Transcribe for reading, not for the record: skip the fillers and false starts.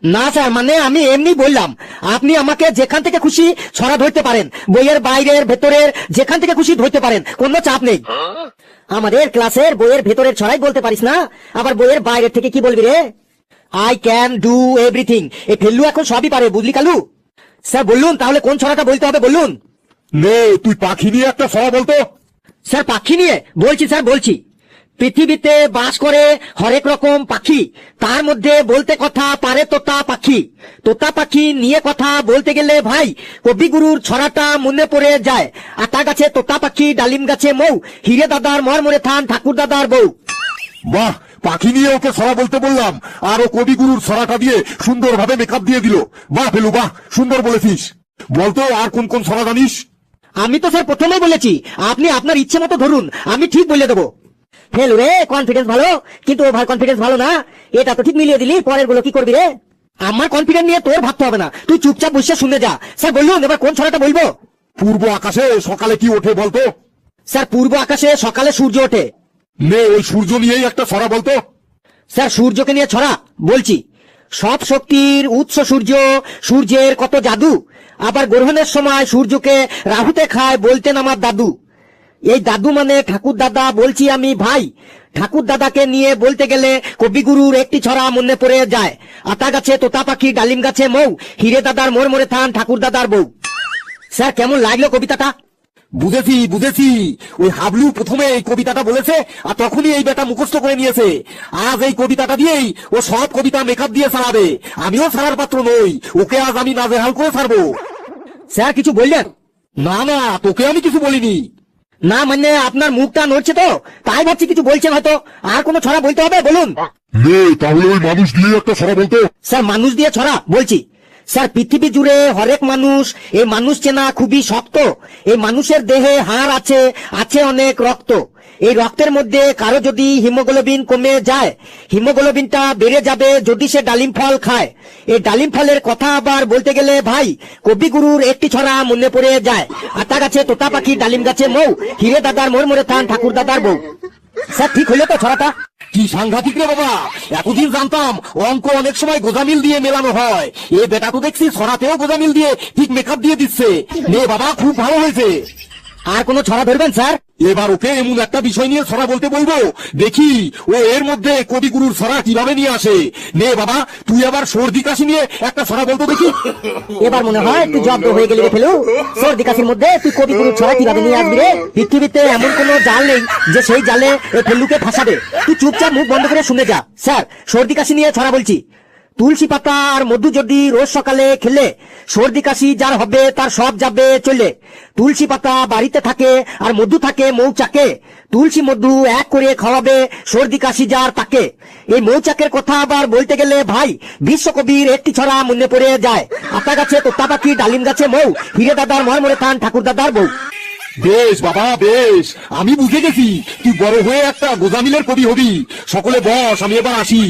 না স্যার, মানে আমি এমনি বললাম, আপনি আমাকে যেখান থেকে খুশি ছড়া ধরতে পারেন, বইয়ের বাইরের ভেতরের যেখান থেকে খুশি ধরতে পারেন, কোনো চাপ নেই। আমাদের ক্লাসের বইয়ের ভেতরের ছড়াই বলতে পারিস না, আবার বইয়ের বাইরের থেকে কি বলবি রে? আই ক্যান ডু এভরিথিং, এই ফেল্লু এখন সবই পারে, বুঝলি কালু? স্যার বলুন তাহলে কোন ছড়াটা বলতে হবে বলুন। নে তুই পাখি নিয়ে একটা ছড়া বলতো। স্যার পাখি নিয়ে বলছি, স্যার বলছি। পৃথিবীতে বাস করে হরেক রকম পাখি, তার মধ্যে বলতে কথা পারে তোতা পাখি। তোতা পাখি নিয়ে কথা বলতে গেলে ভাই কবিগুরুর ছড়াটা মনে পড়ে যায়। আতা গাছে তোতা পাখি, ডালিম গাছে মৌ, হিরে দাদার মরমরে থান, ঠাকুর দাদার বউ। বাহ, পাখি নিয়ে ওকে ছড়া বলতে বললাম আর ও কবিগুরুর ছড়াটা দিয়ে সুন্দরভাবে মেকআপ দিয়ে দিল। বাহ ফেলু, বাহ, সুন্দর বলেছিস। বলতো আর কোন কোন ছড়া জানিস? আমি তো স্যার প্রথমেই বলেছি, আপনি আপনার ইচ্ছে মতো ধরুন, আমি ঠিক বলে দেবো। ফেলু রে, কনফিডেন্স ভালো, কিন্তু ওভার কনফিডেন্স ভালো না। এটা তো ঠিক মিলিয়ে দিলি, পরের গুলো কি করবি রে? আমার কনফিডেন্স নিয়ে তোর ভাবতে হবে না, তুই চুপচাপ বসে শুনে যা। স্যার বলুন এবার কোন ছড়াটা বলবো? পূর্ব আকাশে সকালে কি ওঠে বলতো? স্যার পূর্ব আকাশে সকালে সূর্য ওঠে। নে ওই সূর্য নিয়েই একটা ছড়া বলতো। স্যার সূর্যকে নিয়ে ছড়া বলছি। সব শক্তির উৎস সূর্য, সূর্যের কত জাদু, আবার গ্রহণের সময় সূর্যকে রাহুতে খায় বলতেন আমার দাদু। এই দাদু মানে ঠাকুর দাদা বলছি আমি ভাই। ঠাকুর দাদাকে নিয়ে বলতে গেলে কবিগুরুর একটি ছড়া মনে পড়ে যায়। আতা গাছে তোতা পাখি, ডালিম গাছে মৌ, হিরে দাদার মরমরে থান, ঠাকুর দাদার বউ। স্যার কেমন লাগলো কবিতাটা? বুঝেছি বুঝেছি, ওই হাবলু প্রথমে এই কবিতাটা বলেছে আর তখনই এই বেটা মুখস্থ করে নিয়েছে। আজ এই কবিতাটা দিয়েই ও সব কবিতা মেকআপ দিয়ে ছাড়াবে। আমিও ছাড়ার পাত্র নই, ওকে আজ আমি নাজেহাল করে ছাড়বো। স্যার কিছু বললেন? না না, তোকে আমি কিছু বলিনি। না মানে আপনার মুখটা নড়ছে তো, তাই ভাবছি কিছু বলছেন হয়তো। আর কোনো ছড়া বলতে হবে বলুন। তাহলে ওই মানুষ দিয়ে একটা ছড়া বলতো। স্যার মানুষ দিয়ে ছড়া বলছি। স্যার পৃথিবী জুড়ে হরেক মানুষ, এই মানুষ চেনা খুবই শক্ত। এই মানুষের দেহে হাড় আছে, আছে অনেক রক্ত। এই রক্তের মধ্যে কারো যদি হিমোগ্লোবিন কমে যায়, হিমোগ্লোবিনটা বেড়ে যাবে যদি সে ডালিম ফল খায়। এই ডালিম ফলের কথা আবার বলতে গেলে ভাই কবিগুরুর একটি ছড়া মনে পড়ে যায়। আতা গাছে তোতা পাখি, ডালিম গাছে মৌ, হিরে দাদার মরমরে থান, ঠাকুর দাদার বউ। স্যার ঠিক হলো তো ছড়াটা? কি সাংঘাতিক রে বাবা, এতদিন জানতাম অঙ্ক অনেক সময় গোজামিল দিয়ে মেলানো হয়, এ বেটা তো দেখছি ছড়াতেও গোজামিল দিয়ে ঠিক মেকআপ দিয়ে দিচ্ছে। নে বাবা, খুব ভালো হয়েছে। আর কোনো ছড়া ধরবেন স্যার? এবার ওকে এমন একটা বিষয় নিয়ে ছড়া বলতে বলবো, দেখি ও এর মধ্যে কবিগুরুর ছড়া কিভাবে নিয়ে আসে। নে বাবা, তুই আবার সর্দি কাশি নিয়ে একটা ছড়া বলতো দেখি। এবার মনে হয় তুই জব্দ হয়ে গেলি রে ফেলু। সর্দি কাশির মধ্যে তুই কবিগুরুর ছড়া কিভাবে নিয়ে আসবি রে? পৃথিবীতে এমন কোন জাল নেই যে সেই জালে ফেলুকে ফাঁসাবে। তুই চুপচাপ মুখ বন্ধ করে শুনে যা। স্যার সর্দি কাশি নিয়ে ছড়া বলছি। তুলসী পাতা আর মধু যদি রোজ সকালে খেলে, সর্দি কাশি যার হবে তার সব যাবে চলে। তুলসী পাতা বাড়িতে থাকে আর মধু থাকে মৌচাকে, তুলসী মধু এক করে খাওয়াবে সর্দি কাশি যার তাকে। এই মৌচাকের কথা আবার বলতে গেলে ভাই বিশ্বকবির একটি ছড়া মনে পড়ে যায়। আতা গাছে তোতা পাখি, ডালিম গাছে মৌ, হিরে দাদার মরমরে থান, ঠাকুর দাদার বউ। বেশ বাবা বেশ, আমি বুঝে গেছি তুই বড় হয়ে একটা গোজামিলের কবি হবি। সকলে বস, আমি এবার আসি।